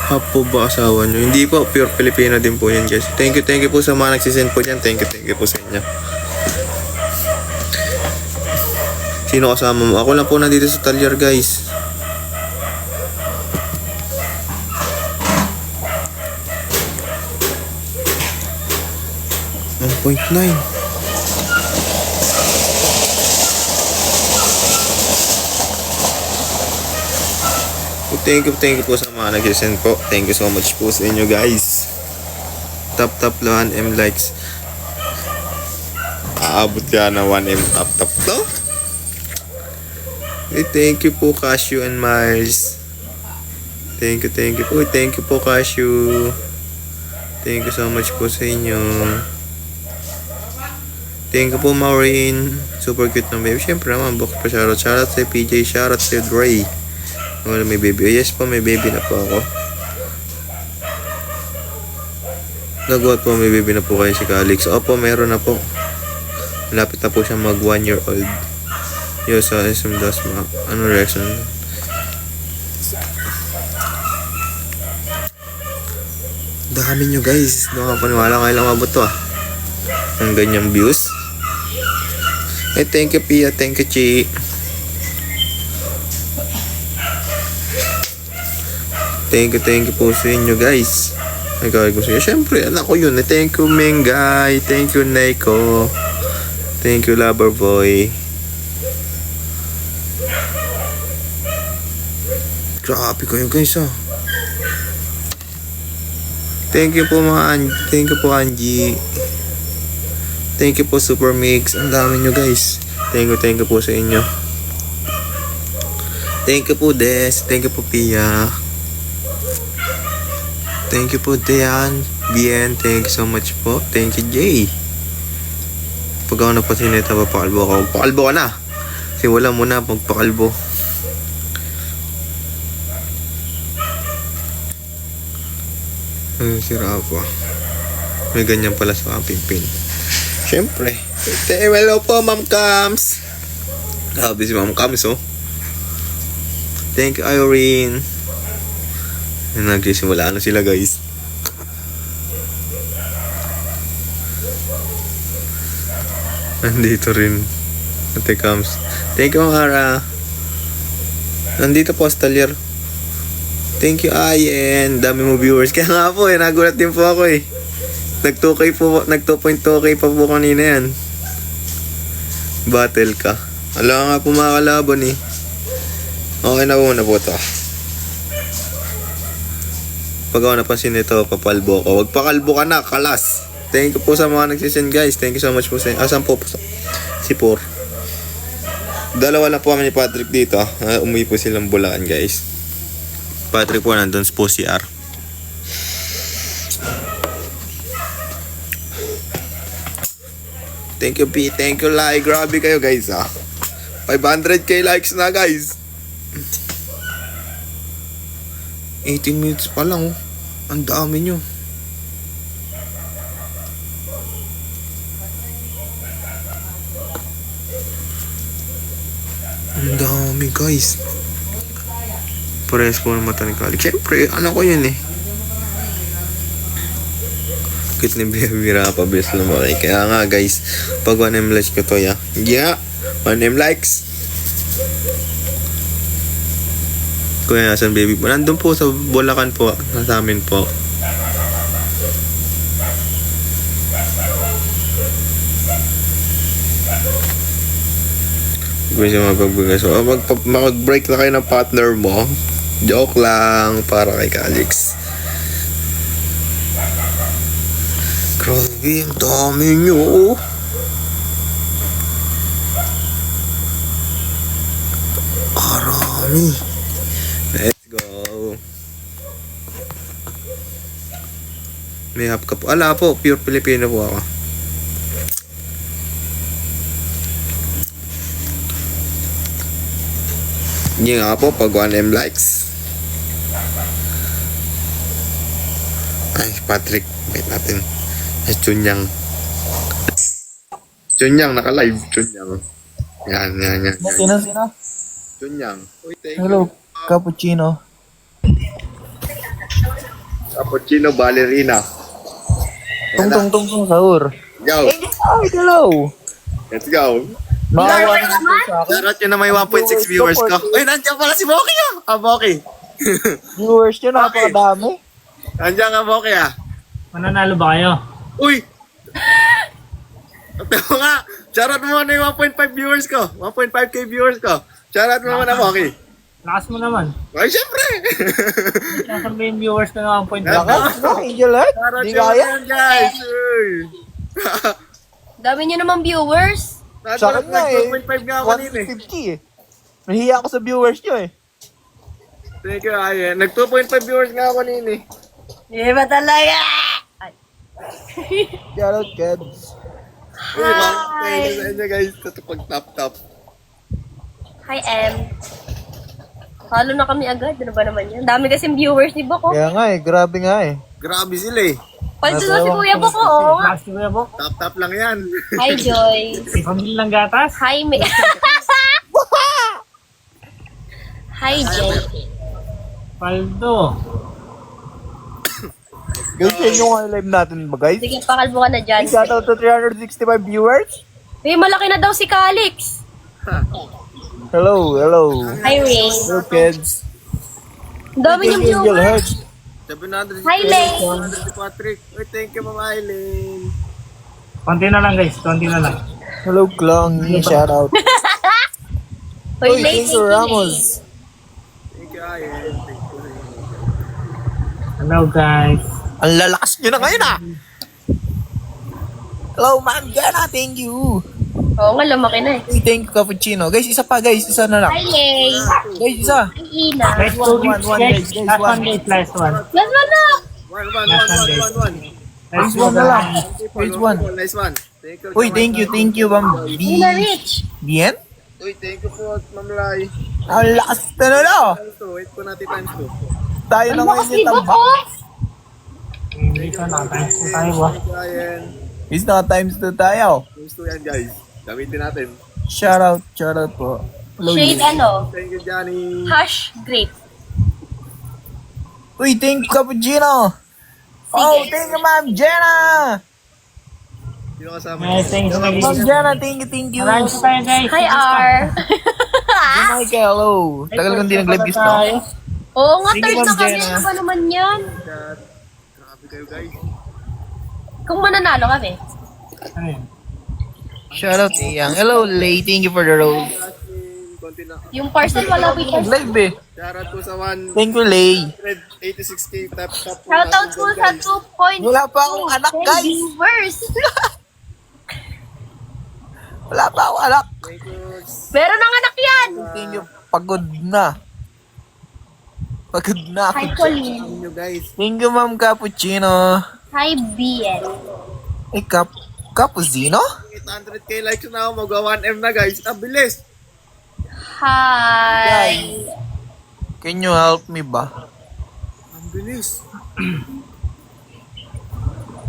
Half po ba asawa nyo? Hindi po, pure Filipino din po yan guys. Thank you po sa mga nagsisend po dyan. Thank you po sa inyo. Sino kasama mo? Ako lang po nandito sa Talyar guys. .9. Thank you po sa mga nag-send po. Thank you so much po sa inyo guys. Tap lang 1M likes. Aabot ka na 1M tap to. Thank you po Cashew and Mars. Thank you po. Thank you po Cashew. Thank you so much po sa inyo. Thank you po Maureen. Super cute ng baby. Siyempre naman box pa shoutout. Shoutout sa PJ. Shoutout sa Dre. Wala may baby. Oh, yes po, may baby na po ako. Nagawa po, may baby na po kayo si Calix. Opo, meron na po. Malapit na po siya mag 1 year old. Yo, sa SM Dasma. Ano reaction? Dami nyo guys. Nakapaniwala kayo lang mabot to ah. Ang ganyang views. Thank you Pia. Thank you Chi. Thank you po sa inyo guys. Ay gawin ko sa inyo. Siyempre, anak ko yun. Thank you Mengay. Thank you Neko. Thank you Lover Boy. Grabe kayo guys ah. Thank you po Thank you po Angie. Thank you po Super Mix. Ang dami nyo guys. Thank you po sa inyo. Thank you po Des. Thank you po Pia. Thank you po Dian. Bien. Thank you so much po. Thank you Jay. Pag ako napasinita papakalbo ako. Pakalbo ka na. Kasi wala muna magpakalbo. Sira pa. May ganyan pala sa aking pin. Siyempre. Hello po Ma'am Cams. Grabe si Ma'am Cams oh. Thank you Irene. Nagsisimula na sila guys. Nandito rin Ate Cams. Thank you Mara. Nandito po sa Talyar. Thank you Ayen. Dami mo viewers. Kaya nga po nagulat din po ako eh. Nag 2.2k pa po kanina yan. Battle ka. Wala nga po mga kalaban eh. Okay na po to. Pag ako napansin nito, papalbo ko. Wag pakalbo ka na, kalas. Thank you po sa mga nagsisend guys. Thank you so much po sa inyo. Asan po? Si Por. Dalawa lang po kami ni Patrick dito. Umuwi po silang Bulacan guys. Patrick po nandun po si R. Thank you P. Thank you Lai. Grabe kayo guys ah. 500k likes na guys. 18 minutes pa lang oh. Ang dami nyo. Ang dami guys. Parehas po ng mata ni Kalik. Siyempre, ano ko yun eh. Kit ni Bira pa best lumaki. Kaya nga guys, pag 1M likes ko to ya. Yeah, 1M likes. Kuya, nasan baby po? Nandun po sa Bulacan po. Nasa amin po. Gusto magbibigay. So, mag-break na kayo ng partner mo. Joke lang para kay Calix. Grabe, ang dami nyo. Arami. Let's go. May half cup. Ala po, pure Filipino po ako. Hindi nga po, pag 1M likes. Ay, Patrick, wait natin. Ay, Chunyang. Chunyang, naka-live. Chunyang. Yan. Sino? Chunyang. Uy, thank Hello, you. cappuccino. Cappuccino ballerina. Tung sahur. Go. Ay, hello. Let's go. Makawa na ito sa akin. Shoutout yun na may 1.6 viewers ko. Uy, nandiyan pala si Boki ah. Boki. Viewers nyo, napakadami. Nandiyan ka, Boki ah. Mananalo ba kayo? Uy! Ito nga, shoutout mo na yung 1.5 viewers ko. 1.5k viewers ko. Shoutout mo na, Boki. Lakas mo naman. Ay, syempre! Sasabihin viewers ko na 1.5. Lakas na, Angel Heart. Shoutout Di nyo kaya. yan, guys! Uy! Dami nyo naman viewers. Sa akin nga eh. 2.5 nga ako kanina eh. 150 eh. Nahiya ako sa viewers nyo eh. Thank you, Ayen. Nag 2.5 viewers nga ako kanina eh. Di ba talaga? Ay. Shoutout, kids. Uy, thank you sa inyo, guys. Ito pag top. Hi, Em. Follow na kami agad. Ano ba naman yan? Dami kasing viewers ni Boko. Kaya nga eh, grabe nga eh. Grabe sila eh. Paldo na si Kuya Boko. Oo nga. Lakas ko po. Top lang yan. Hi, Joy. May pamilya lang gatas. Hi, Me. Hi, Jen. Paldo. Guys, yun yung live natin ba guys? Sige, pakalbo ka na dyan. Shoutout to 365 viewers. Uy, malaki na daw si Calix. Hello. Hi, Ray. Hello, kids. Ang dami niyong Angel viewers. Heart. 700 Hi, Lane. 700 si Patrick. Uy, thank you, Mama Eileen. Konti na lang guys. Konti na lang. Hello, Klongy. Shoutout. Uy, Uy, Lane. thank you, Ramos. Thank you, Ayen. Thank you. Hello guys. Ang lalakas nyo na ngayon ah. Hello, Ma'am Jenna. Thank you. Oo nga, lumaki na eh. Hey, thank you, Cappuccino. Guys, isa pa guys. Isa na lang. Hi, Lay. Guys, isa. Hi, Ina. Guys, one, 2 weeks one, guys. guys, Last one. one guys. Last one. Yes, na. One. Guys, one na lang. Guys, one. Nice one. Thank you. Uy, thank you, Ma'am Ina Rich. Bien? Uy, thank you po, Ma'am Lai. Ang lakas na na. Wait po natin times 2. Tayo na Ang ngayon lakas ni yung tambak. Boko. Hindi ka na. Thanks po tayo ba? Thank you, Ayen. Is na times 2 tayo. Times 2 yan, guys. Gamitin natin. Shoutout po. Hello, Shade you. ano? Thank you, Johnny. Hash grape. Uy, thank you, Cappuccino. Oh, thank you, Ma'am Jenna. Sino kasama? Guys, thanks Ma'am guys. Jenna, thank you. Maraming po tayo guys. Hi, R. Hi, hello. Tagal kong di nag-live news, no? Oo nga, Sige, third na Ma'am kami. Jenna. Ano ba naman yan? Grabe kayo, guys. Kung mananalo kami. Ano yun? Shoutout, Iyang. Hello, Lay. Thank you for the rose. Konti na. Yung parcel wala wait. Live eh. Shoutout po sa 186k Thank you, Lay. top. Shoutout po sa 2.2 Wala pa akong anak, guys. viewers. Wala pa akong anak. Thank you. Meron ng anak yan. Thank you. Pagod na. Pagod na ako. Hi, Colleen. Thank you, guys. Thank you, Ma'am Cappuccino. Hi, BN. Eh, Cappuccino? 800k likes na ako. Magwa 1M na, guys. Ang bilis. Hi. Can you help me ba? Ang bilis.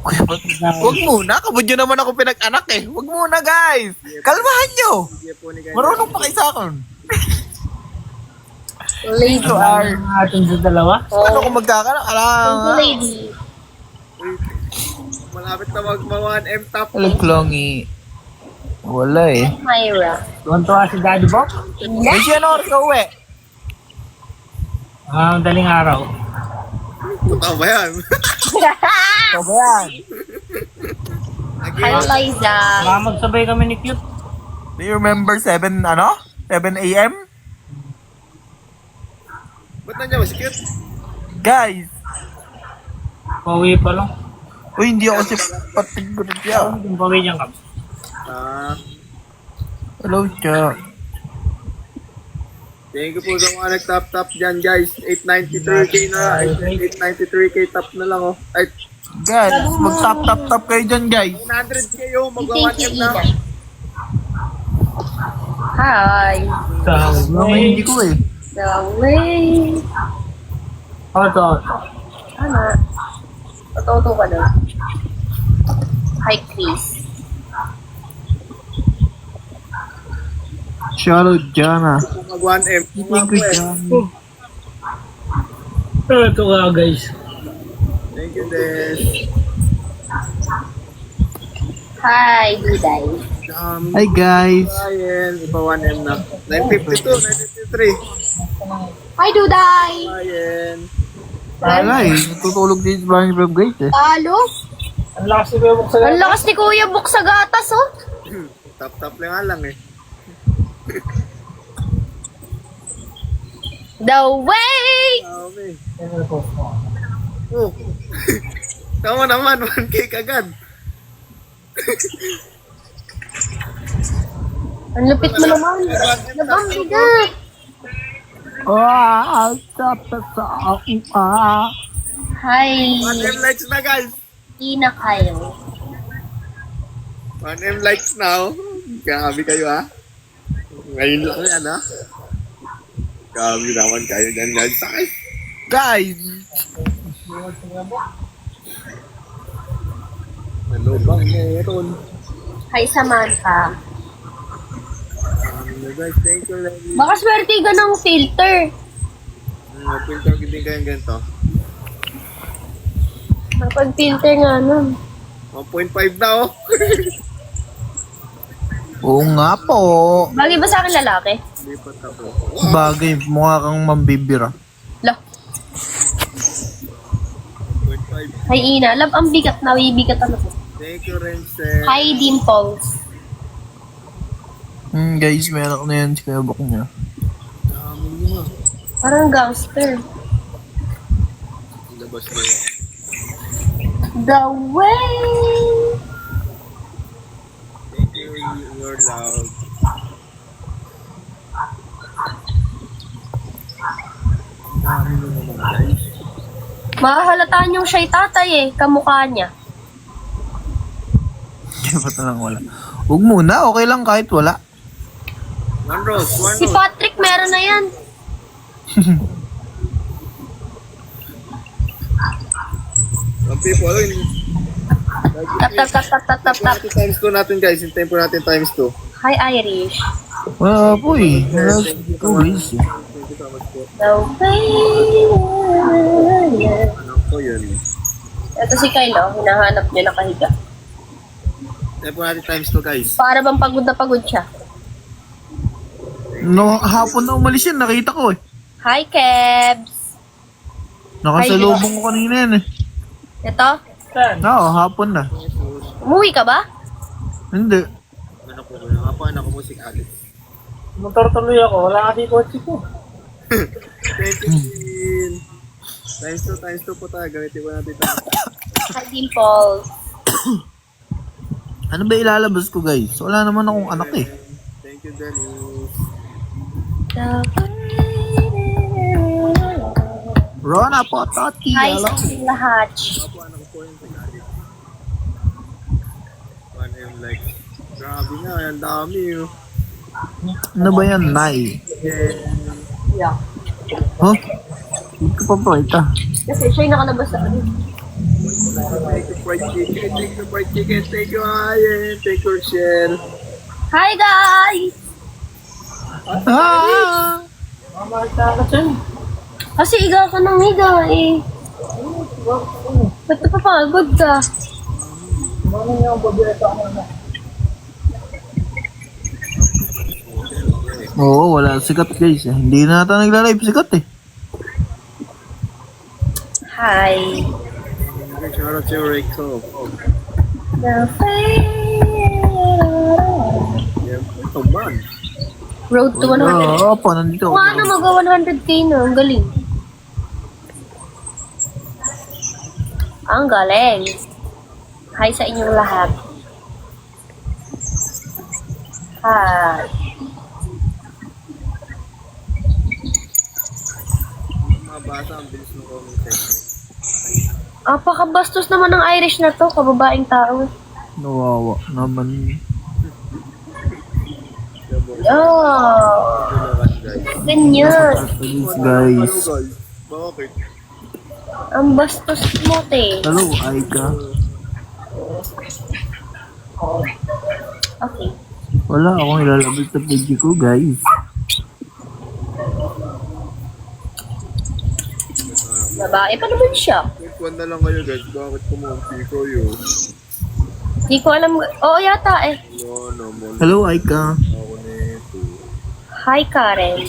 Kuya, wag muna. Kabudyo naman ako pinag-anak eh. Wag muna, guys. Kalmahan nyo. Sige po ni guys. Marunong pa kayo sa akin. Lady. Ito, R. Atin sa dalawa. Ano kung magkakaroon? Thank you, Alam. lady. Malapit na magma 1M top. Hello, Klongy. Wala eh. Myra. Tuwan-tuwa si Daddy Bob. May siya na oras ka uwi. Daling araw. Totoo ba yan? Ito ba yan? Hi, Liza. Baka magsabay kami ni Cute. Do you remember 7 a.m.? Ba't nandiyan ba si Cute? Guys. Pauwi pa lang. Uy, hindi ako si Patigurot siya. Yung pauwi dyan ka. Hello, Cha. Thank you po sa mga nag-top dyan, guys. 893k na. 893k top na lang, oh. Ay, Guys, mag-tap kayo dyan, guys. 100k yung magwa Thank you, 1M na. Ina. Hi. Naman hindi ko eh. Daway. Oto. Ano? Totoo ka doon. Hi, Chris. Shoutout, Jana. Mag 1M. Thank you, Jana. Ito ka guys. Thank you, Des. Hi, Duday. Hi guys. Ryan, iba 1M na. 952, 953. Hi, Duday. Ryan. Wala eh. Natutulog din sa bahay ni Bob guys eh. Talo? Ang lakas ni Kuya Buksa. Ang lakas ni Kuya Buk sa gatas, oh. Tap-tap lang nga lang eh. The way! Okay. Oh. Tama naman, 1K kagad. Ang lupit mo naman. Nabang bigat. Hi. 1M likes na guys. Ina kayo. 1M likes now. Grabe kayo ha. Ngayon lang yan ha. Grabe naman kayo dyan guys. Sakit. Guys! Ano bang meron? Hi, Samantha. Guys, thank you Lenny. Baka swerte ka ng filter. Filter din kayo ganito. Napag-filter nga nun. 1.5 na oh. Oo nga po. Bagay ba sa akin lalaki? Lipat ako. Bagay, mukha kang mambibira. Lah. 1.5. Hi, Ina. Love, ang bigat na. Bigat ano po. Thank you Rensen. Hi, Dimples. Guys, meron na yan si Kuya Bok niya. Dami nyo ah. Parang gangster. Labas na yun. The way! Thank you, you're loud. Dami nyo naman guys. Mahahalataan yung siya'y tatay eh. Kamukha niya. Kaya pa lang wala. Huwag muna, okay lang kahit wala. One rose. Si Patrick meron na yan. Some people, Tap, tap, tap, tap, tap, tap, tap. times 2 natin guys. Hintayin po natin times 2. Hi, Irish. Wala po eh. Wala po guys eh. Thank you so much po. The way. Ano po yun? Ito si Kylo. Hinahanap niya nakahiga. Hintayin po natin times 2 guys. Para bang pagod na pagod siya. No, hapon na umalis yan, nakita ko eh. Hi, Kebs. Nakasalubong ko kanina yan eh. Ito? Oo, hapon na. Umuwi ka ba? Hindi. Ano po ba? Nga po, anak ko musik Alex. Motor tuloy ako. Wala kasi kotse ko. Thank you, Jean. Times 2 po tayo. Gamitin po natin tayo. Hi, Dimples. Ano ba ilalabas ko guys? Wala naman akong anak eh. Thank you, Dennis. The Rona po, Tati. Hi, Hello. lahat. Nga po, anak ko po yung Alex. 1M like. Grabe nga, ang dami oh. Ano ba yan, Nay? Yeah. Huh? Hindi ko pa pa ita. Kasi siya'y nakalabas sa ano. Thank you, fried chicken. Thank you, fried chicken. Thank you, Ryan. Thank you, Rochelle. Hi, guys! Ah! Mamalita ka dyan. Kasi iga ka ng higa eh. Ba't napapagod ka? Ano yung pabiyata ko na? Oo, wala sikat guys. Hindi na natin nagla-live sikat eh. Hi. Shout out to Rico. The fire. Yeah, ito man. Road to 100. Oo, po, nandito. Kung ano, mag-100k na. Ang galing. Ang galing. Hi sa inyong lahat. Hi. Mabasa ang bilis ng comment section. Apakabastos naman ng Irish na to. Kababaeng tao. Nawawa naman. Oh. Ganyan. Please guys. Guys, bakit? Ang bastos mo, te. Hello, Aika. Okay. Wala akong ilalabas sa page ko guys. Bye-bye. babae pa naman siya. Ikuan na lang kayo guys, bakit kumunti ko yun? Di ko alam. Oo yata eh. Wala naman Hello, Aika. ako nito. Hi, Karen.